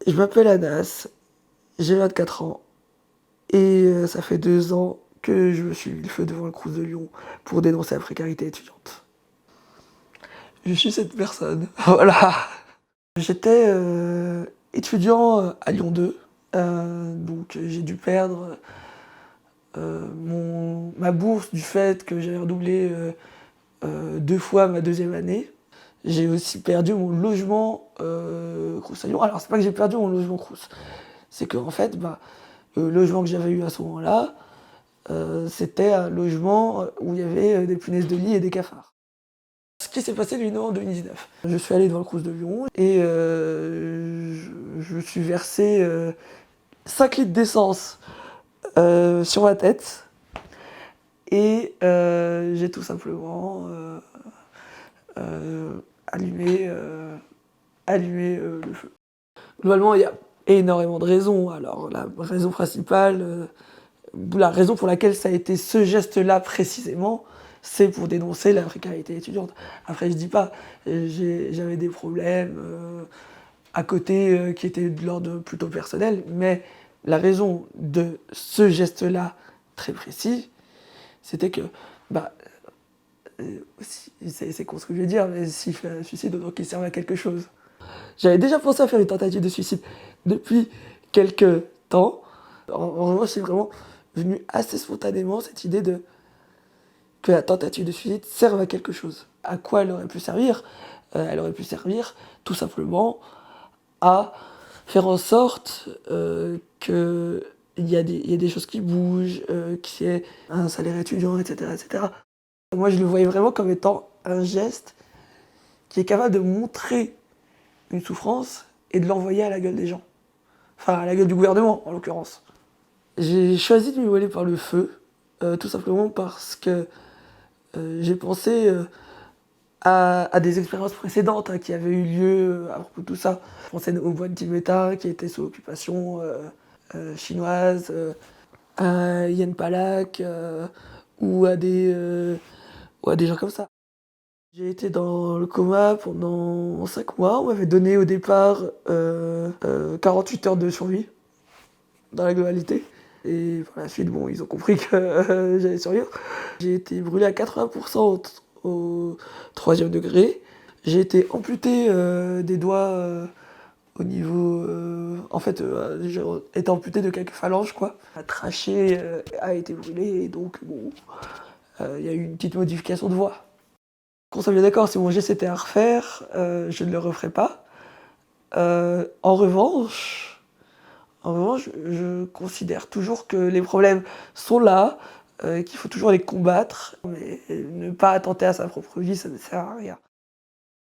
Je m'appelle Anas, j'ai 24 ans et ça fait 2 ans que je me suis mis le feu devant le Crous de Lyon pour dénoncer la précarité étudiante. Je suis cette personne, voilà. J'étais étudiant à Lyon 2, donc j'ai dû perdre ma bourse du fait que j'avais redoublé 2 fois ma deuxième année. J'ai aussi perdu mon logement Crous à Lyon. Alors c'est pas que j'ai perdu mon logement Crous, c'est que en fait, le logement que j'avais eu à ce moment-là, c'était un logement où il y avait des punaises de lit et des cafards. Ce qui s'est passé lui en 2019. Je suis allé devant le Crous de Lyon et je me suis versé 5 litres d'essence sur ma tête et j'ai tout simplement allumé, le feu. Globalement, il y a énormément de raisons. Alors, la raison principale, la raison pour laquelle ça a été ce geste-là précisément, c'est pour dénoncer la précarité étudiante. Après, je dis pas, j'avais des problèmes à côté qui étaient de l'ordre plutôt personnel, mais la raison de ce geste-là très précis, c'était que, bah, c'est con ce que je vais dire, mais s'il fait un suicide, autant qu'il serve à quelque chose. J'avais déjà pensé à faire une tentative de suicide depuis quelques temps. En revanche, c'est vraiment venu assez spontanément cette idée que la tentative de suicide serve à quelque chose. À quoi elle aurait pu servir? Elle aurait pu servir tout simplement à faire en sorte qu'il y a des choses qui bougent, qu'il y ait un salaire étudiant, etc., etc. Moi, je le voyais vraiment comme étant un geste qui est capable de montrer une souffrance et de l'envoyer à la gueule des gens. Enfin, à la gueule du gouvernement, en l'occurrence. J'ai choisi de m'y voiler par le feu, tout simplement parce que j'ai pensé à des expériences précédentes qui avaient eu lieu à propos de tout ça. Je pensais aux moines tibétains qui étaient sous occupation chinoise, à Yen Palak, ou à des gens comme ça. J'ai été dans le coma pendant 5 mois. On m'avait donné au départ 48 heures de survie dans la globalité. Et par la suite, bon, ils ont compris que j'allais survivre. J'ai été brûlé à 80% au 3e degré. J'ai été amputé des doigts au niveau... en fait, j'ai été amputé de quelques phalanges, quoi. La trachée a été brûlée, et donc, bon, il y a eu une petite modification de voix. Qu'on soit bien d'accord, si mon geste était à refaire, je ne le referais pas. En revanche, je considère toujours que les problèmes sont là, qu'il faut toujours les combattre, mais ne pas attenter à sa propre vie, ça ne sert à rien.